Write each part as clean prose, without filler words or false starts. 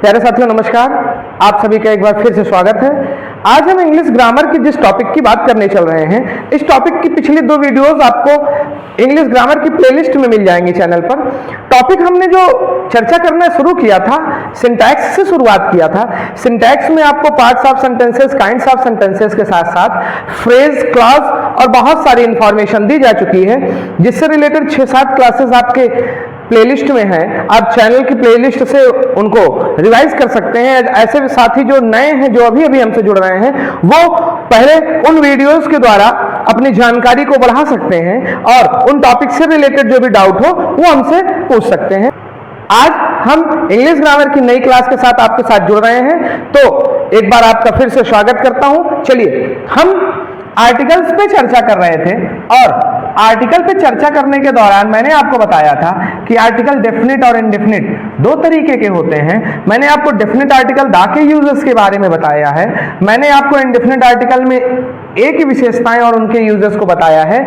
प्यारे साथियों नमस्कार, आप सभी का एक बार फिर से स्वागत है। आज हम इंग्लिश ग्रामर की जिस टॉपिक की बात करने चल रहे हैं, इस टॉपिक की पिछली 2 वीडियोस आपको इंग्लिश ग्रामर की प्लेलिस्ट में मिल जाएंगी चैनल पर। टॉपिक हमने जो चर्चा करना शुरू किया था, सिंटैक्स से शुरुआत किया था। सिंटैक्स में आपको parts of sentences, kinds of sentences के साथ साथ फ्रेज, क्लॉज और बहुत सारी इंफॉर्मेशन दी जा चुकी है, जिससे रिलेटेड 6-7 क्लासेस आपके प्लेलिस्ट में हैं। आप चैनल की प्लेलिस्ट से उनको रिवाइज कर सकते हैं। ऐसे साथी जो नए हैं, जो अभी अभी हमसे जुड़ रहे हैं, वो पहले उन वीडियोस के द्वारा अपनी जानकारी को बढ़ा सकते हैं और उन टॉपिक से रिलेटेड जो भी डाउट हो वो हमसे पूछ सकते हैं। आज हम इंग्लिश ग्रामर की नई क्लास के साथ आपके साथ जुड़ रहे हैं, तो एक बार आपका फिर से स्वागत करता हूं। चलिए, हम आर्टिकल्स पे चर्चा कर रहे थे और आर्टिकल पे चर्चा करने के दौरान मैंने आपको बताया था कि आर्टिकल डेफिनिट और इनडेफिनिट 2 तरीके के होते हैं। मैंने आपको डेफिनिट आर्टिकल दा के यूजेस के बारे में बताया है। मैंने आपको इनडेफिनिट आर्टिकल में ए की विशेषताएं और उनके यूजेस को बताया है।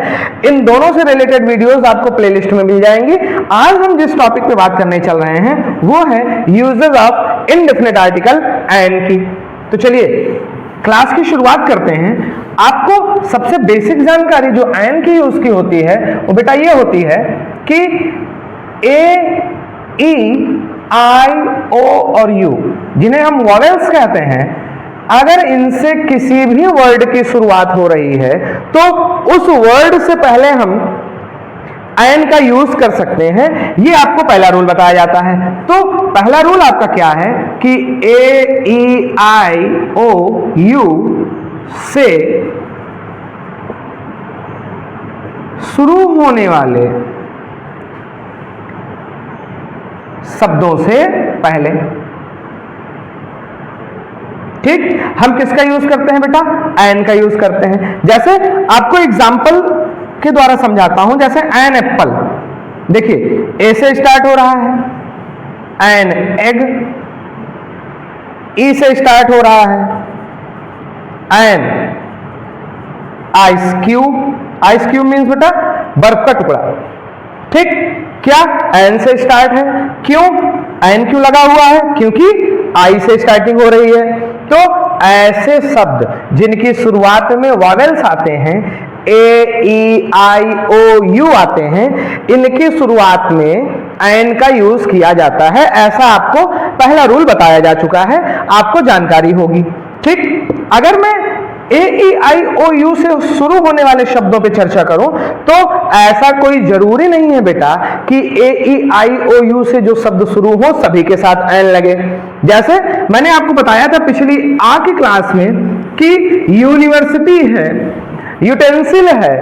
इन दोनों से रिलेटेड वीडियोस आपको प्लेलिस्ट में मिल जाएंगी। आज हम जिस टॉपिक पे बात करने चल रहे हैं वो है uses of indefinite article and की। तो चलिए क्लास की शुरुआत करते हैं। आपको सबसे बेसिक जानकारी जो एंड की यूज की होती है वो बेटा ये होती है कि ए, ई, आई, ओ और यू, जिन्हें हम वॉवेल्स कहते हैं, अगर इनसे किसी भी वर्ड की शुरुआत हो रही है तो उस वर्ड से पहले हम एंड का यूज कर सकते हैं। ये आपको पहला रूल बताया जाता है। तो पहला रूल आपका क्या है कि ए, ई, आई, ओ, यू से शुरू होने वाले शब्दों से पहले, ठीक, हम किसका यूज करते हैं बेटा? एंड का यूज करते हैं। जैसे आपको एग्जाम्पल के द्वारा समझाता हूं। जैसे एन एप्पल, देखिए ए से स्टार्ट हो रहा है, एन एग, ई से स्टार्ट हो रहा है, an ice cube. Ice cube means बेटा बर्फ का टुकड़ा, ठीक। क्या एन से स्टार्ट है? क्यों एन क्यों लगा हुआ है? क्योंकि आई से स्टार्टिंग हो रही है। तो ऐसे शब्द जिनकी शुरुआत में वॉवेल्स आते हैं, ए, ई, आई, ओ, यू आते हैं, इनकी शुरुआत में एन का यूज किया जाता है। ऐसा आपको पहला रूल बताया जा चुका है, आपको जानकारी होगी, ठीक। अगर मैं ए, ई, आई, ओ, यू से शुरू होने वाले शब्दों पे चर्चा करूं तो ऐसा कोई जरूरी नहीं है बेटा कि ए, ई, आई, ओ, यू से जो शब्द शुरू हो सभी के साथ एन लगे। जैसे मैंने आपको बताया था पिछली आ की क्लास में कि यूनिवर्सिटी है, यूटेंसिल है,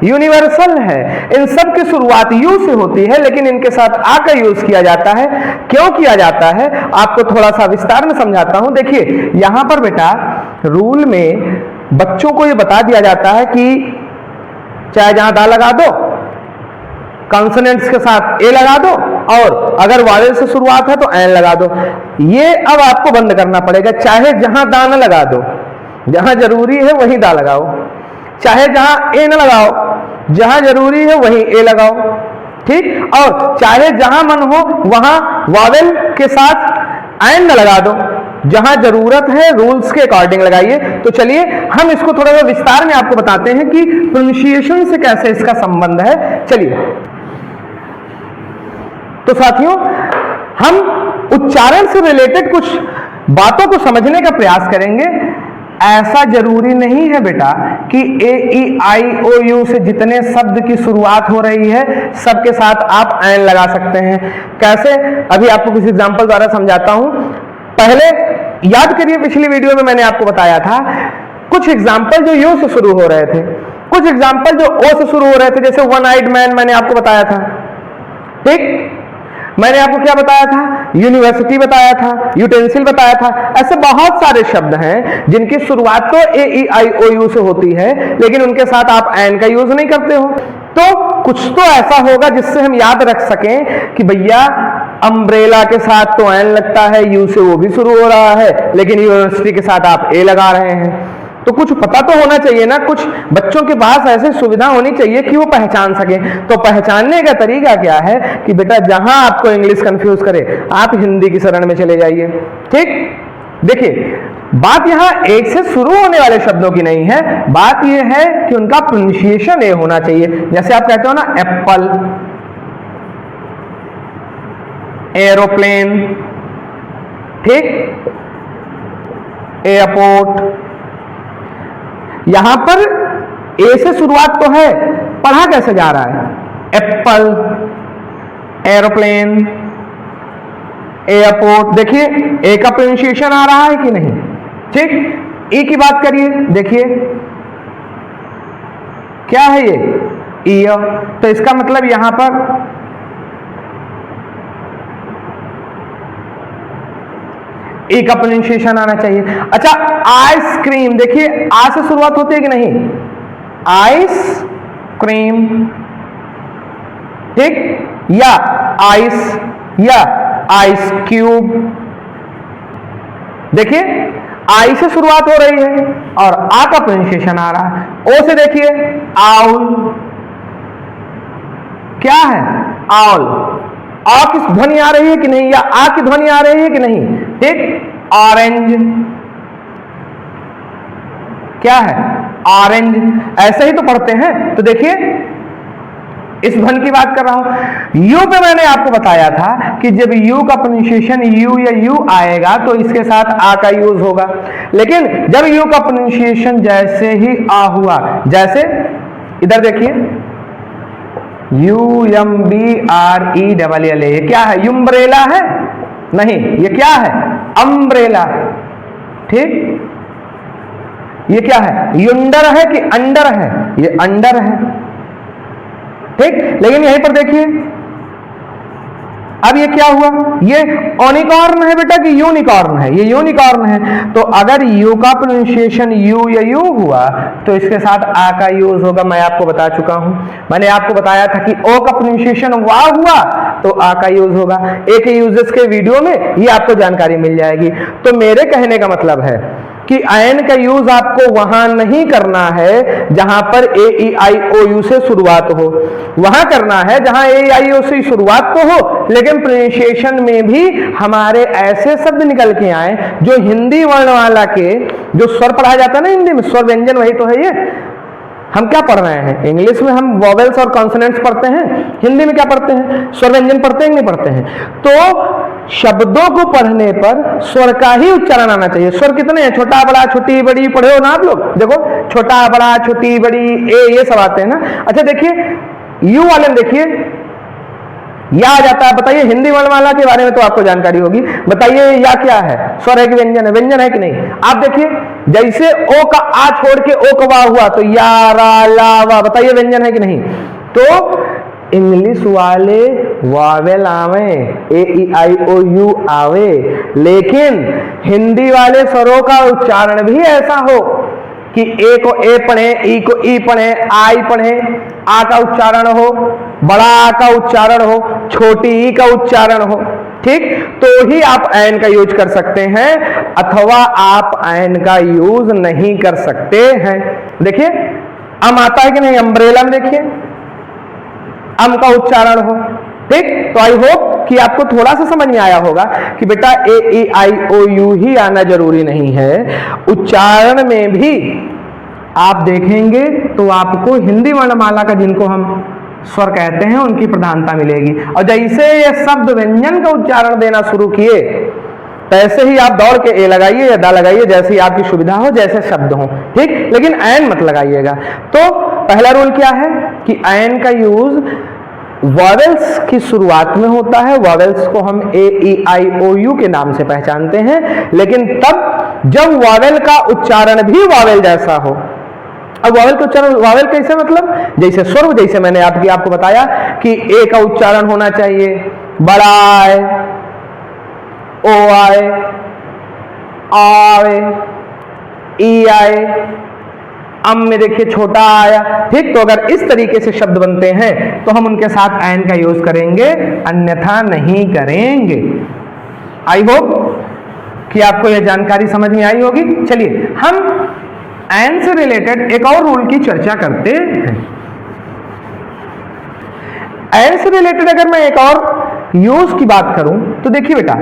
यूनिवर्सल है, इन सब की शुरुआत यू से होती है, लेकिन इनके साथ आ का यूज किया जाता है। क्यों किया जाता है आपको थोड़ा सा विस्तार में समझाता हूं। देखिए यहां पर बेटा रूल में बच्चों को यह बता दिया जाता है कि चाहे जहां दा लगा दो, कॉन्सोनेंट्स के साथ ए लगा दो, और अगर वावेल से शुरुआत है तो एन लगा दो। ये अब आपको बंद करना पड़ेगा। चाहे जहां दा न लगा दो, जहां जरूरी है वहीं दा लगाओ, चाहे जहां ए न लगाओ, जहां जरूरी है वहीं ए लगाओ, ठीक। और चाहे जहां मन हो वहां वावेल के साथ एन न लगा दो, जहां जरूरत है रूल्स के अकॉर्डिंग लगाइए। तो चलिए हम इसको थोड़ा सा विस्तार में आपको बताते हैं कि प्रोनाउंसिएशन से कैसे इसका संबंध है। चलिए तो साथियों, हम उच्चारण से रिलेटेड कुछ बातों को समझने का प्रयास करेंगे। ऐसा जरूरी नहीं है बेटा कि ए, ई, आई, ओ, यू से जितने शब्द की शुरुआत हो रही है सबके साथ आप एन लगा सकते हैं। कैसे, अभी आपको कुछ एग्जांपल द्वारा समझाता हूं। पहले याद करिए, पिछली वीडियो में मैंने आपको बताया था कुछ एग्जांपल जो यू से शुरू हो रहे थे, कुछ एग्जांपल जो ओ से शुरू हो रहे थे। जैसे वन आइड मैन मैंने आपको बताया था, ठीक। मैंने आपको क्या बताया था? यूनिवर्सिटी बताया था, यूटेंसिल बताया था। ऐसे बहुत सारे शब्द हैं जिनकी शुरुआत तो ए, ई, आई, ओ, यू से होती है, लेकिन उनके साथ आप एन का यूज नहीं करते हो। तो कुछ तो ऐसा होगा जिससे हम याद रख सकें कि भैया अम्ब्रेला के साथ तो एन लगता है, यू से वो भी शुरू हो रहा है, लेकिन यूनिवर्सिटी के साथ आप ए लगा रहे हैं। तो कुछ पता तो होना चाहिए ना, कुछ बच्चों के पास ऐसी सुविधा होनी चाहिए कि वो पहचान सके। तो पहचानने का तरीका क्या है कि बेटा जहां आपको इंग्लिश कंफ्यूज करे आप हिंदी की शरण में चले जाइए। ठीक, देखिए बात यहां एक से शुरू होने वाले शब्दों की नहीं है, बात यह है कि उनका प्रोनाउंसिएशन ए होना चाहिए। जैसे आप कहते हो ना एप्पल, एरोप्लेन, ठीक, एयरपोर्ट, यहां पर ए से शुरुआत तो है, पढ़ा कैसे जा रहा है? Apple, aeroplane, airport. देखिए ए का प्रोनाउंसिएशन आ रहा है कि नहीं? ठीक, ई की बात करिए, देखिए क्या है ये? ईयर। तो इसका मतलब यहां पर ए का प्रोनाउंसिएशन आना चाहिए। अच्छा, आइसक्रीम, देखिए आ से शुरुआत होती है कि नहीं? आइस क्रीम, ठीक, या आइस या आइस क्यूब। देखिए आई से शुरुआत हो रही है और आ का प्रोनाउंसिएशन आ रहा है। ओ से देखिए आउल, क्या है? आउल। आ की ध्वनि आ रही है कि नहीं, या आ की ध्वनि आ रही है कि नहीं? ठीक, ऑरेंज, क्या है? ऑरेंज। ऐसे ही तो पढ़ते हैं। तो देखिए इस ध्वनि की बात कर रहा हूं। यू पे मैंने आपको बताया था कि जब यू का प्रोनाउंसिएशन यू या यू आएगा तो इसके साथ आ का यूज होगा, लेकिन जब यू का प्रोनाउंसिएशन जैसे ही आ हुआ, जैसे इधर देखिए UMBRELLA, ये क्या है? युम्ब्रेला है? नहीं, ये क्या है? अम्ब्रेला। ठीक, ये क्या है? युंडर है कि अंडर है? ये अंडर है। ठीक, लेकिन यहीं पर देखिए अब ये क्या हुआ? ये ओनिकॉर्न है बेटा कि यूनिकॉर्न है? ये यूनिकॉर्न है। तो अगर यू का प्रोनाउंसिएशन यू या यू हुआ तो इसके साथ आ का यूज होगा। मैं आपको बता चुका हूं, मैंने आपको बताया था कि ओ का प्रोनाउंसिएशन वाह हुआ तो आ का यूज होगा। ए के यूजेस के वीडियो में ये आपको जानकारी मिल जाएगी। तो मेरे कहने का मतलब है कि आयन का यूज आपको वहां नहीं करना है जहां पर ए ई आई ओ यू से शुरुआत हो, वहां करना है जहां ए आई ओ से शुरुआत तो हो लेकिन प्रोनाउंसिएशन में भी हमारे ऐसे शब्द निकल के आए जो हिंदी वर्णमाला के जो स्वर पढ़ा जाता है ना हिंदी में, स्वर व्यंजन, वही तो है ये। हम क्या पढ़ रहे हैं? इंग्लिश में हम वॉवेल्स और कॉन्सोनेंट्स पढ़ते हैं, हिंदी में क्या पढ़ते हैं? स्वर व्यंजन पढ़ते हैं कि नहीं पढ़ते हैं? तो शब्दों को पढ़ने पर स्वर का ही उच्चारण आना चाहिए। स्वर कितने हैं? छोटा बड़ा छोटी बड़ी, पढ़े हो ना आप लोग? देखो छोटा बड़ा छोटी बड़ी ए, ये सब आते हैं ना। अच्छा देखिए यू वाले में देखिए या आ जाता है। बताइए हिंदी वर्णमाला के बारे में तो आपको जानकारी होगी, बताइए या क्या है? स्वर है कि व्यंजन है? व्यंजन है कि नहीं? आप देखिए जैसे ओ का आ छोड़ के ओ का वा हुआ तो या रा ला वा, बताइए व्यंजन है कि नहीं? तो इंग्लिश वाले वावेल आवे, ए ई आई ओ यू आवे, लेकिन हिंदी वाले स्वरों का उच्चारण भी ऐसा हो कि ए को ए पढ़े, ई को ई पढ़े, आई पढ़े, आ का उच्चारण हो, बड़ा आ का उच्चारण हो, छोटी ई का उच्चारण हो। ठीक, तो ही आप ऐन का यूज कर सकते हैं, अथवा आप ऐन का यूज नहीं कर सकते हैं। देखिए अम आता है कि नहीं? अम्ब्रेला में देखिए अम का उच्चारण हो। ठीक, तो आई होप कि आपको थोड़ा सा समझ में आया होगा कि बेटा ए ई आई ओ यू ही आना जरूरी नहीं है, उच्चारण में भी आप देखेंगे तो आपको हिंदी वर्णमाला का जिनको हम स्वर कहते हैं उनकी प्रधानता मिलेगी। और जैसे ये शब्द व्यंजन का उच्चारण देना शुरू किए तैसे ही आप दौड़ के ए लगाइए या दा लगाइए, जैसी आपकी सुविधा हो, जैसे शब्द हो। ठीक, लेकिन ऐन मत लगाइएगा। तो पहला रूल क्या है कि ऐन का यूज वॉवेल्स की शुरुआत में होता है। वॉवेल्स को हम ए ई आई ओ यू के नाम से पहचानते हैं, लेकिन तब जब वॉवेल का उच्चारण भी वॉवेल जैसा हो। अब वॉवेल का उच्चारण वॉवेल कैसे? मतलब जैसे स्वर, जैसे मैंने आपको बताया कि ए का उच्चारण होना चाहिए बड़ा आए, ओ आए, आए, ई आए, अम में देखिए छोटा आया। ठीक, तो अगर इस तरीके से शब्द बनते हैं तो हम उनके साथ ऐन का यूज करेंगे, अन्यथा नहीं करेंगे। आई होप कि आपको यह जानकारी समझ में आई होगी। चलिए हम एन से रिलेटेड एक और रूल की चर्चा करते हैं। एन से रिलेटेड अगर मैं एक और यूज की बात करूं तो देखिए बेटा,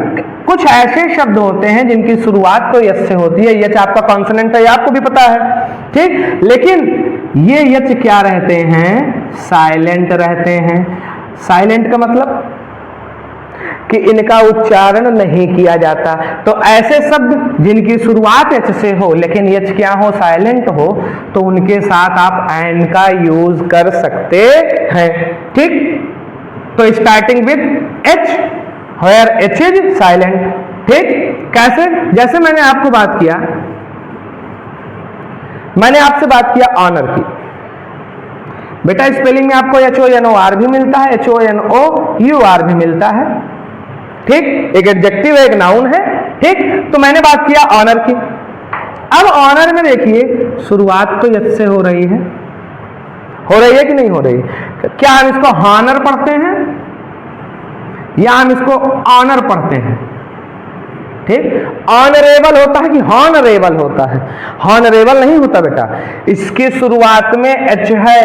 कुछ ऐसे शब्द होते हैं जिनकी शुरुआत तो यच से होती है। यच आपका कॉन्सोनेंट है, ये आपको भी पता है, ठीक। लेकिन ये यच क्या रहते हैं, साइलेंट रहते हैं। साइलेंट का मतलब कि इनका उच्चारण नहीं किया जाता। तो ऐसे शब्द जिनकी शुरुआत एच से हो लेकिन एच क्या हो, साइलेंट हो, तो उनके साथ आप एन का यूज कर सकते हैं, ठीक। तो starting with H where H is silent, ठीक। कैसे, जैसे मैंने आपसे बात किया ऑनर की। बेटा स्पेलिंग में आपको HONOR भी मिलता है, HONOUR भी मिलता है, ठीक। एक एडजेक्टिव है, एक नाउन है, ठीक। तो मैंने बात किया ऑनर की। अब ऑनर में देखिए शुरुआत तो यच से हो रही है कि नहीं हो रही? क्या हम इसको हॉनर पढ़ते हैं या हम इसको ऑनर पढ़ते हैं, ठीक। ऑनरेबल होता है कि हॉनरेबल होता है? हॉनरेबल नहीं होता बेटा। इसकी शुरुआत में एच है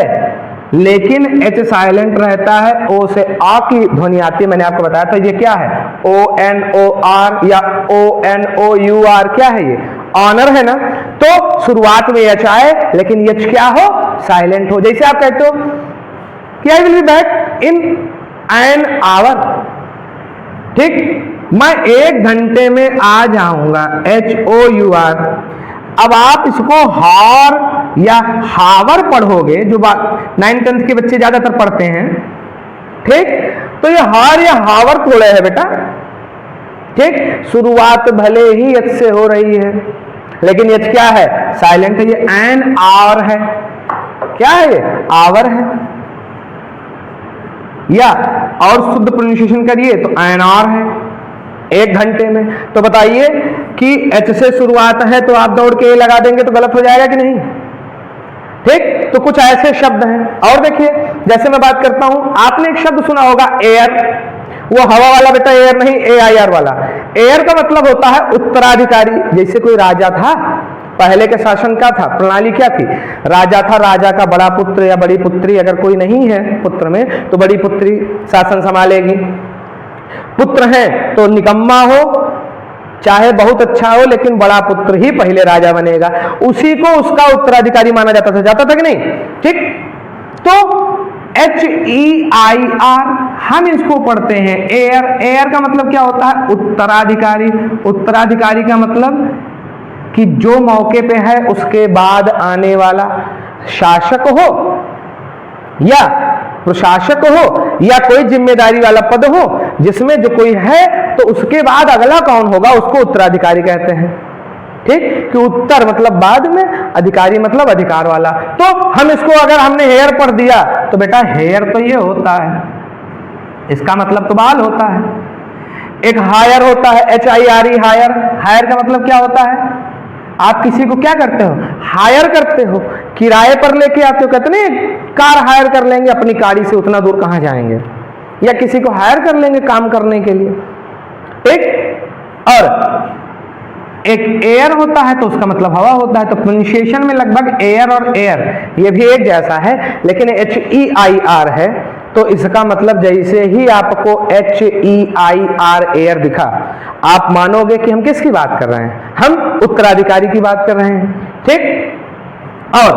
लेकिन एच साइलेंट रहता है, ओ से आ की ध्वनि आती है, मैंने आपको बताया था। ये क्या है, ONOR या ONOUR, क्या है ये, ऑनर है ना। तो शुरुआत में एच आए लेकिन एच क्या हो, साइलेंट हो। जैसे आप कहते हो कि I will be back in an hour, ठीक। मैं 1 घंटे में आ जाऊंगा, HOUR। अब आप इसको हार या हावर पढ़ोगे, जो 9th-10th के बच्चे ज्यादातर पढ़ते हैं, ठीक। तो ये हार या हावर थोड़े है बेटा, ठीक। शुरुआत भले ही एच से हो रही है लेकिन एच क्या है, साइलेंट है। ये एन आवर है, क्या है ये, आवर है। या और शुद्ध प्रोनाउंसिएशन करिए तो एनआर है, 1 घंटे में। तो बताइए कि एच से शुरुआत है तो आप दौड़ के ए लगा देंगे तो गलत हो जाएगा कि नहीं, ठीक। तो कुछ ऐसे शब्द हैं। और देखिए जैसे मैं बात करता हूं, आपने एक शब्द सुना होगा एयर, वो हवा वाला बेटा एयर नहीं, AIR वाला। एयर का मतलब होता है उत्तराधिकारी। जैसे कोई राजा था, पहले के शासन का था, प्रणाली क्या थी, राजा था, राजा का बड़ा पुत्र या बड़ी पुत्री, अगर कोई नहीं है पुत्र में तो बड़ी पुत्री शासन संभालेगी। पुत्र है तो निकम्मा हो चाहे बहुत अच्छा हो लेकिन बड़ा पुत्र ही पहले राजा बनेगा, उसी को उसका उत्तराधिकारी माना जाता था कि नहीं, ठीक। तो HEIR हम इसको पढ़ते हैं एयर। एयर का मतलब क्या होता है, उत्तराधिकारी। उत्तराधिकारी का मतलब कि जो मौके पे है उसके बाद आने वाला, शासक हो या प्रशासक हो या कोई जिम्मेदारी वाला पद हो जिसमें जो कोई है तो उसके बाद अगला कौन होगा उसको उत्तराधिकारी कहते हैं, ठीक। कि उत्तर मतलब बाद में, अधिकारी मतलब अधिकार वाला। तो हम इसको अगर हमने हेयर पढ़ दिया तो बेटा हेयर तो ये होता है, इसका मतलब तो बाल होता है। एक हायर होता है, HIRE, हायर। हायर का मतलब क्या होता है, आप किसी को क्या करते हो, हायर करते हो, किराए पर लेके आते हो। कहते नहीं कार हायर कर लेंगे, अपनी गाड़ी से उतना दूर कहां जाएंगे, या किसी को हायर कर लेंगे काम करने के लिए, ठीक। और एक एयर होता है तो उसका मतलब हवा होता है। तो प्रोनाउंसिएशन में लगभग एयर और एयर ये भी एक जैसा है, लेकिन HEIR है तो इसका मतलब जैसे ही आपको HEIR एयर दिखा आप मानोगे कि हम किसकी बात कर रहे हैं, हम उत्तराधिकारी की बात कर रहे हैं, ठीक। और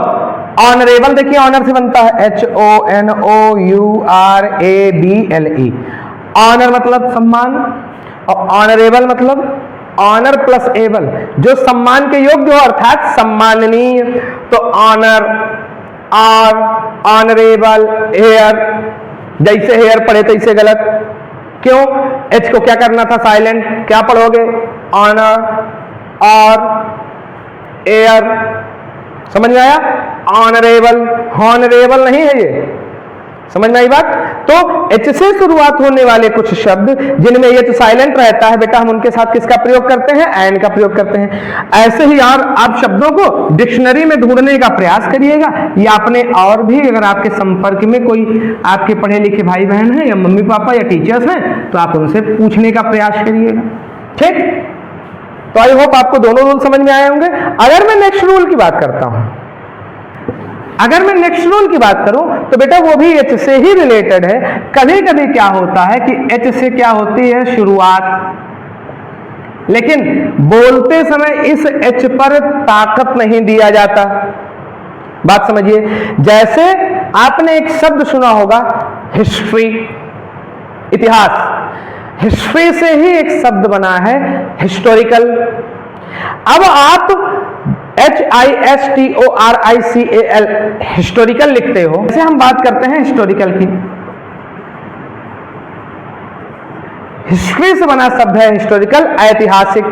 ऑनरेबल देखिए, ऑनर से बनता है HONOURABLE। ऑनर मतलब सम्मान और ऑनरेबल मतलब ऑनर प्लस एबल, जो सम्मान के योग्य हो अर्थात सम्माननीय। तो ऑनर, और ऑनरेबल, हेयर, जैसे हेयर पढ़े तैसे गलत, क्यों, एच को क्या करना था, साइलेंट। क्या पढ़ोगे, ऑनर और एयर, समझ में आया। ऑनरेबल, हॉनरेबल नहीं है ये, समझ में आई बात। तो एच से शुरुआत होने वाले कुछ शब्द जिनमें एच साइलेंट रहता है बेटा, हम उनके साथ किसका प्रयोग करते हैं, एन का प्रयोग करते हैं। ऐसे ही यार आप शब्दों को डिक्शनरी में ढूंढने का प्रयास करिएगा, या अपने और भी अगर आपके संपर्क में कोई आपके पढ़े लिखे भाई बहन हैं या मम्मी पापा या टीचर्स हैं तो आप उनसे पूछने का प्रयास करिएगा, ठीक। तो आई होप आपको दोनों रूल समझ में आए होंगे। अगर मैं नेक्स्ट रूल की बात करता हूं, अगर मैं नेक्स्ट रूल की बात करूं तो बेटा वो भी एच से ही रिलेटेड है। कभी कभी क्या होता है कि एच से क्या होती है शुरुआत, लेकिन बोलते समय इस एच पर ताकत नहीं दिया जाता। बात समझिए, जैसे आपने एक शब्द सुना होगा हिस्ट्री, इतिहास। हिस्ट्री से ही एक शब्द बना है हिस्टोरिकल। अब आप HISTORICAL हिस्टोरिकल लिखते हो, जैसे हम बात करते हैं हिस्टोरिकल की, हिस्ट्री से बना शब्द है हिस्टोरिकल, ऐतिहासिक।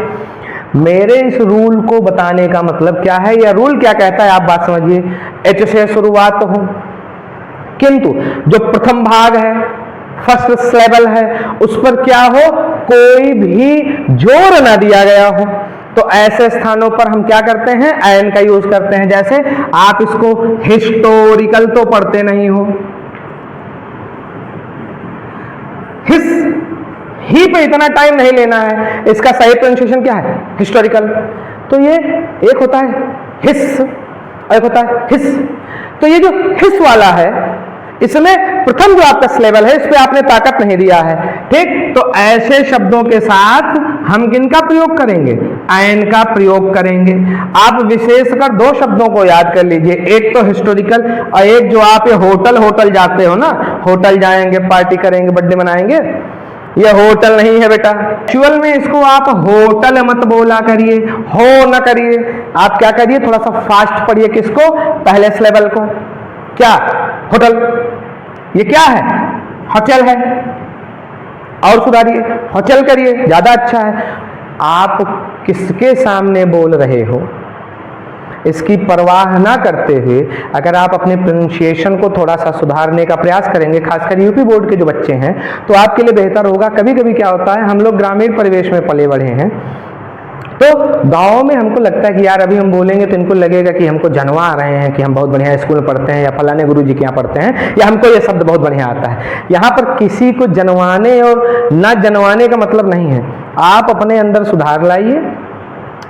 मेरे इस रूल को बताने का मतलब क्या है, या रूल क्या कहता है, आप बात समझिए। एच से शुरुआत हो, किंतु जो प्रथम भाग है, फर्स्ट सिलेबल है, उस पर क्या हो, कोई भी जोर ना दिया गया हो, तो ऐसे स्थानों पर हम क्या करते हैं, एन का यूज करते हैं। जैसे आप इसको हिस्टोरिकल तो पढ़ते नहीं हो, हिस ही पे इतना टाइम नहीं लेना है, इसका सही प्रोनाउंसिएशन क्या है, हिस्टोरिकल। तो ये एक होता है हिस और एक होता है हिस। तो ये जो हिस वाला है, इसमें प्रथम जो आपका सिलेबल है, इस पे आपने ताकत नहीं दिया है, ठीक। तो ऐसे शब्दों के साथ हम किनका प्रयोग करेंगे, आयन का प्रयोग करेंगे। आप विशेषकर दो शब्दों को याद कर लीजिए, एक तो हिस्टोरिकल और एक जो आप ये होटल जाते हो ना, होटल जाएंगे, पार्टी करेंगे, बर्थडे मनाएंगे, ये होटल नहीं है बेटा। एक्चुअल में इसको आप होटल मत बोला करिए, हो ना करिए, आप क्या करिए, थोड़ा सा फास्ट पढ़िए। किसको, पहले सिलेबल को। क्या, होटल, ये क्या है, होटल है, और सुधारिए, होटल करिए, ज्यादा अच्छा है। आप किसके सामने बोल रहे हो, इसकी परवाह ना करते हुए अगर आप अपने प्रोनाउंसिएशन को थोड़ा सा सुधारने का प्रयास करेंगे, खासकर यूपी बोर्ड के जो बच्चे हैं, तो आपके लिए बेहतर होगा। कभी कभी क्या होता है, हम लोग ग्रामीण परिवेश में पले बढ़े हैं, तो गाँव में हमको लगता है कि यार अभी हम बोलेंगे तो इनको लगेगा कि हमको जनवा रहे हैं, कि हम बहुत बढ़िया स्कूल में पढ़ते हैं, या फलाने गुरु जी के यहाँ पढ़ते हैं, या हमको ये शब्द बहुत बढ़िया आता है। यहाँ पर किसी को जनवाने और ना जनवाने का मतलब नहीं है। आप अपने अंदर सुधार लाइए,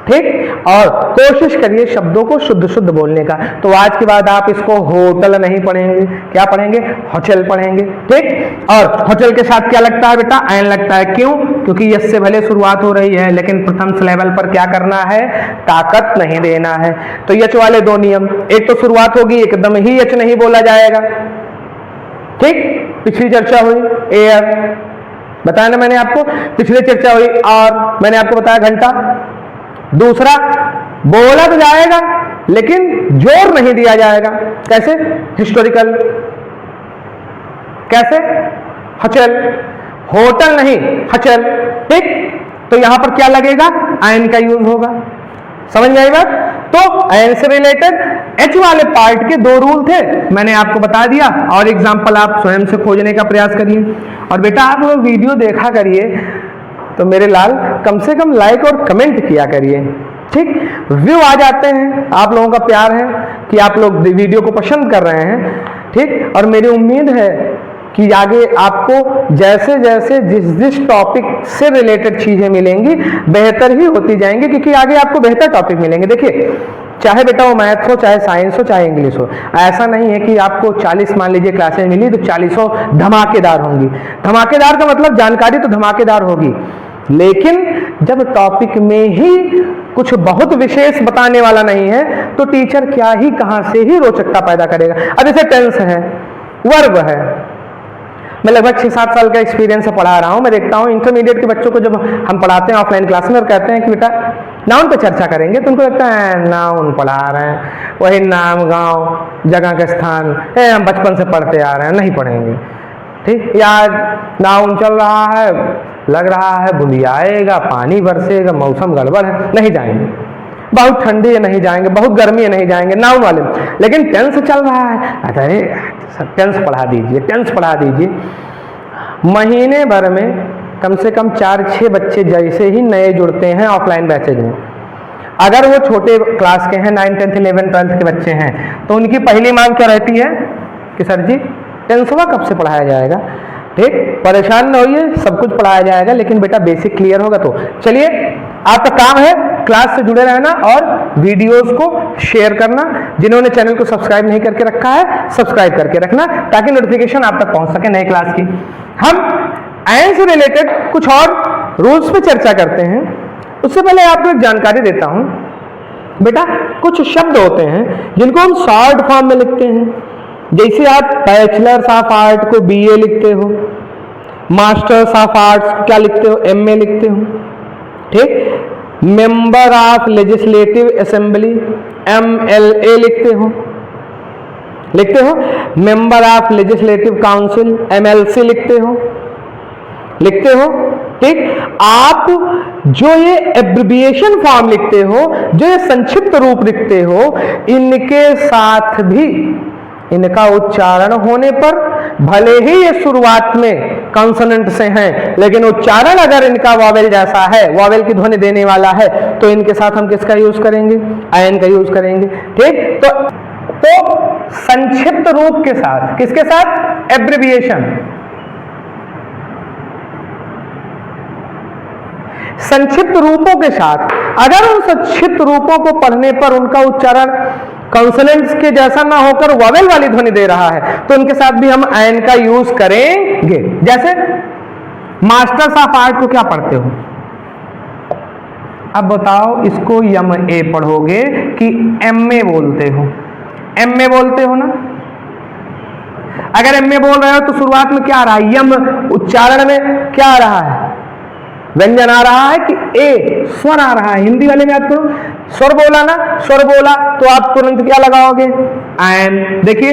ठीक, और कोशिश करिए शब्दों को शुद्ध शुद्ध बोलने का। तो आज के बाद आप इसको होटल नहीं पढ़ेंगे, क्या पढ़ेंगे, होटल पढ़ेंगे, ठीक। और होटल के साथ क्या लगता है बेटा, एन लगता है। क्यों, क्योंकि यस से भले शुरुआत हो रही है, लेकिन प्रथम सिलेबल पर क्या करना है, ताकत नहीं देना है। तो यच वाले दो नियम, एक तो शुरुआत होगी, एकदम ही यच नहीं बोला जाएगा, ठीक। पिछली चर्चा हुई एयर, बताया ना मैंने आपको, पिछली चर्चा हुई, और मैंने आपको बताया घंटा। दूसरा, बोला तो जाएगा लेकिन जोर नहीं दिया जाएगा। कैसे, हिस्टोरिकल, कैसे, हचल, होटल नहीं, हचल, ठीक। तो यहां पर क्या लगेगा, आयन का यूज होगा। समझ में आई बात। तो आयन से रिलेटेड एच वाले पार्ट के दो रूल थे, मैंने आपको बता दिया, और एग्जाम्पल आप स्वयं से खोजने का प्रयास करिए। और बेटा आप लोग वीडियो देखा करिए, तो मेरे लाल कम से कम लाइक और कमेंट किया करिए, ठीक। व्यू आ जाते हैं, आप लोगों का प्यार है कि आप लोग वीडियो को पसंद कर रहे हैं, ठीक। और मेरी उम्मीद है कि आगे आपको जैसे जैसे जिस टॉपिक से रिलेटेड चीजें मिलेंगी, बेहतर ही होती जाएंगी, क्योंकि आगे आपको बेहतर टॉपिक मिलेंगे। देखिए, चाहे बेटा वो मैथ हो, चाहे साइंस हो, चाहे इंग्लिश हो, ऐसा नहीं है कि आपको 40 मान लीजिए क्लासेज मिली तो 40 धमाकेदार होंगी। धमाकेदार का मतलब जानकारी तो धमाकेदार होगी, लेकिन जब टॉपिक में ही कुछ बहुत विशेष बताने वाला नहीं है, तो टीचर क्या ही कहां से ही रोचकता पैदा करेगा। अब जैसे टेंस है, वर्ब है, मैं लगभग 6-7 साल का एक्सपीरियंस से पढ़ा रहा हूं। मैं देखता हूं इंटरमीडिएट के बच्चों को जब हम पढ़ाते हैं ऑफलाइन क्लास में, और कहते हैं कि बेटा नाउन पे चर्चा करेंगे, तो उनको लगता है नाउन पढ़ा रहे हैं, वही नाम, गांव, जगह का स्थान, हम बचपन से पढ़ते आ रहे हैं, नहीं पढ़ेंगे, ठीक। यार नाउन चल रहा है, लग रहा है बूंदी आएगा, पानी बरसेगा, मौसम गड़बड़ है, नहीं जाएंगे। बहुत ठंडी है, नहीं जाएंगे। बहुत गर्मी है, नहीं जाएंगे, नाउन वाले। लेकिन टेंस चल रहा है, अरे टेंस पढ़ा दीजिए, टेंस पढ़ा दीजिए। महीने भर में कम से कम 4-6 बच्चे जैसे ही नए जुड़ते हैं ऑफलाइन बैचेज में, अगर वो छोटे क्लास के हैं, 9, 10, 11, 12 के बच्चे हैं, तो उनकी पहली मांग क्या रहती है कि सर जी टेंसवा कब से पढ़ाया जाएगा। ठीक, परेशान न होइए, सब कुछ पढ़ाया जाएगा, लेकिन बेटा बेसिक क्लियर होगा तो। चलिए, आपका काम है क्लास से जुड़े रहना और वीडियोस को शेयर करना। जिन्होंने चैनल को सब्सक्राइब नहीं करके रखा है, सब्सक्राइब करके रखना ताकि नोटिफिकेशन आप तक पहुंच सके नए क्लास की। हम आयन से रिलेटेड कुछ और रूल्स पे चर्चा करते हैं। उससे पहले आपको एक जानकारी देता हूं बेटा, कुछ शब्द होते हैं जिनको हम शॉर्ट फॉर्म में लिखते हैं। जैसे आप बैचलर्स ऑफ आर्ट को BA लिखते हो, मास्टर्स ऑफ आर्ट्स क्या लिखते हो, MA लिखते हो, ठीक। Member of legislative assembly MLA लिखते हो, member of legislative council MLC लिखते हो, ठीक। आप जो ये एब्रिविएशन फॉर्म लिखते हो, जो ये संक्षिप्त रूप लिखते हो, इनके साथ भी इनका उच्चारण होने पर, भले ही ये शुरुआत में कॉन्सोनेंट से हैं, लेकिन उच्चारण अगर इनका वॉवेल जैसा है, वॉवेल की ध्वनि देने वाला है, तो इनके साथ हम किसका यूज करेंगे, आयन का यूज करेंगे, ठीक। तो संक्षिप्त रूप के साथ, किसके साथ, एब्रिविएशन, संक्षिप्त रूपों के साथ। अगर उन संक्षिप्त रूपों को पढ़ने पर उनका उच्चारण कॉन्सोनेंट्स के जैसा ना होकर वॉवेल वाली ध्वनि दे रहा है, तो उनके साथ भी हम आयन का यूज करेंगे। जैसे मास्टर्स ऑफ आर्ट को क्या पढ़ते हो, अब बताओ, इसको MA पढ़ोगे कि MA बोलते हो, MA बोलते हो ना। अगर MA बोल रहे हो तो शुरुआत में क्या आ रहा है, यम, उच्चारण में क्या आ रहा है, व्यंजन आ रहा है कि ए, स्वर आ रहा है। हिंदी वाले में याद करो, स्वर बोला ना, स्वर बोला तो आप तुरंत क्या लगाओगे, आयन। देखिए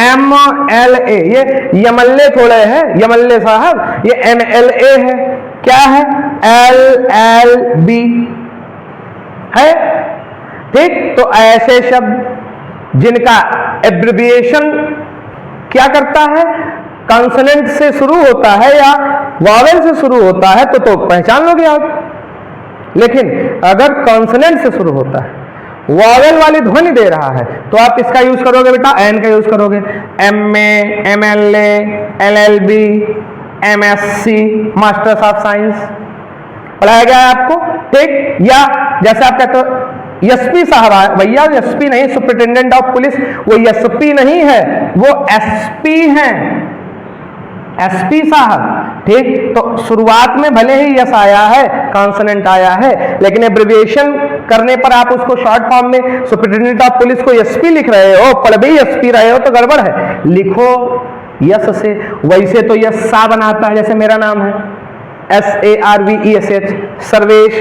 MLA, ये यमल्ले थोड़े हैं, यमल्ले साहब, ये MLA है, क्या है, LLB है, ठीक। तो ऐसे शब्द जिनका एब्रिविएशन क्या करता है, कॉन्सोनेंट से शुरू होता है या वॉवेल से शुरू होता है, तो पहचान लोगे आप। लेकिन अगर कॉन्सोनेंट से शुरू होता है, वॉवेल वाली ध्वनि दे रहा है, तो आप इसका यूज करोगे बेटा, एन का यूज करोगे। MA, MLA, LLB, MSc, masters of science पढ़ाया गया है आपको, ठीक। या जैसे आप कहते हो SP साहब, भैया SP नहीं, सुपरिटेंडेंट ऑफ पुलिस, वो SP नहीं है, वो SP हैं, SP साहब, ठीक। तो शुरुआत में भले ही यस आया है, कॉन्सोनेंट आया है, लेकिन एब्रिविएशन करने पर आप उसको शॉर्ट फॉर्म में सुपरिटेंडेंट ऑफ पुलिस को SP लिख रहे हो, पढ़ भी SP रहे हो तो गड़बड़ है। लिखो यस से, वैसे तो यस सा बनाता है, जैसे मेरा नाम है SARVESH, सर्वेश,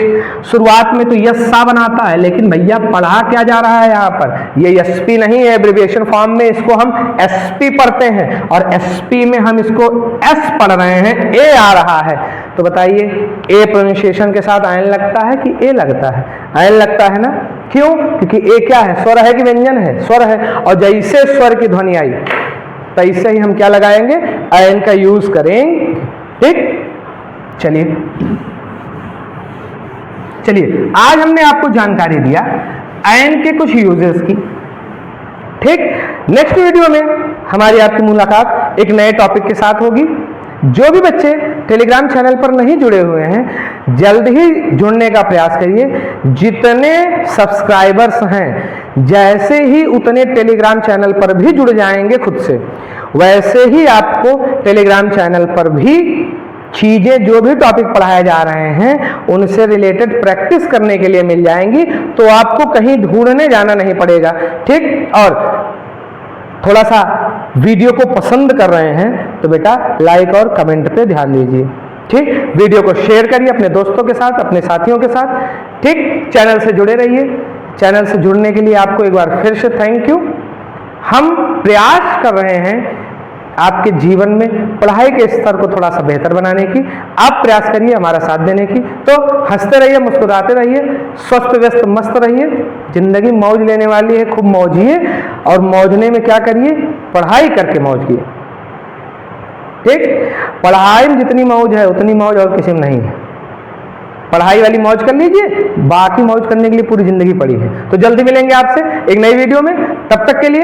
शुरुआत में तो यस सा बनाता है, लेकिन भैया पढ़ा क्या जा रहा है यहाँ पर, ये SP नहीं है, एब्रिविएशन फॉर्म में इसको हम SP पढ़ते हैं, और SP में हम इसको S पढ़ रहे हैं, A आ रहा है। तो बताइए, A प्रोनाउंसिएशन के साथ आयन लगता है कि A लगता है, आयन लगता है ना। क्यों, क्योंकि A क्या है, स्वर है कि व्यंजन है, स्वर है, और जैसे स्वर की ध्वनि आई तैसे ही हम क्या लगाएंगे, आयन का यूज करेंगे, ठीक। चलिए आज हमने आपको जानकारी दिया आयन के कुछ यूजेस की, ठीक। नेक्स्ट वीडियो में हमारी आपकी मुलाकात एक नए टॉपिक के साथ होगी। जो भी बच्चे टेलीग्राम चैनल पर नहीं जुड़े हुए हैं, जल्द ही जुड़ने का प्रयास करिए। जितने सब्सक्राइबर्स हैं, जैसे ही उतने टेलीग्राम चैनल पर भी जुड़ जाएंगे खुद से, वैसे ही आपको टेलीग्राम चैनल पर भी चीजें, जो भी टॉपिक पढ़ाए जा रहे हैं, उनसे रिलेटेड प्रैक्टिस करने के लिए मिल जाएंगी, तो आपको कहीं ढूंढने जाना नहीं पड़ेगा, ठीक। और थोड़ा सा वीडियो को पसंद कर रहे हैं तो बेटा लाइक और कमेंट पे ध्यान दीजिए, ठीक। वीडियो को शेयर करिए अपने दोस्तों के साथ, अपने साथियों के साथ, ठीक। चैनल से जुड़े रहिए। चैनल से जुड़ने के लिए आपको एक बार फिर से थैंक यू। हम प्रयास कर रहे हैं आपके जीवन में पढ़ाई के स्तर को थोड़ा सा बेहतर बनाने की। आप प्रयास करिए हमारा साथ देने की। तो हंसते रहिए, मुस्कुराते रहिए, स्वस्थ व्यस्त मस्त रहिए। जिंदगी मौज लेने वाली है, खूब मौजिए, और मौजने में क्या करिए, पढ़ाई करके मौजिए, ठीक। पढ़ाई में जितनी मौज है उतनी मौज और किसी में नहीं है। पढ़ाई वाली मौज कर लीजिए, बाकी मौज करने के लिए पूरी जिंदगी पड़ी है। तो जल्दी मिलेंगे आपसे एक नई वीडियो में, तब तक के लिए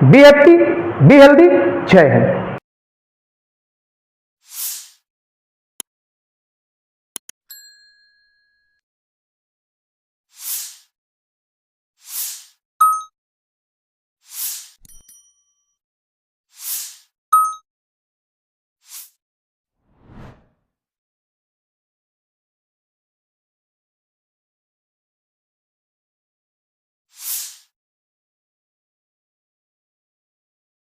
बी हैप्पी, बी हेल्दी। जय हिंद।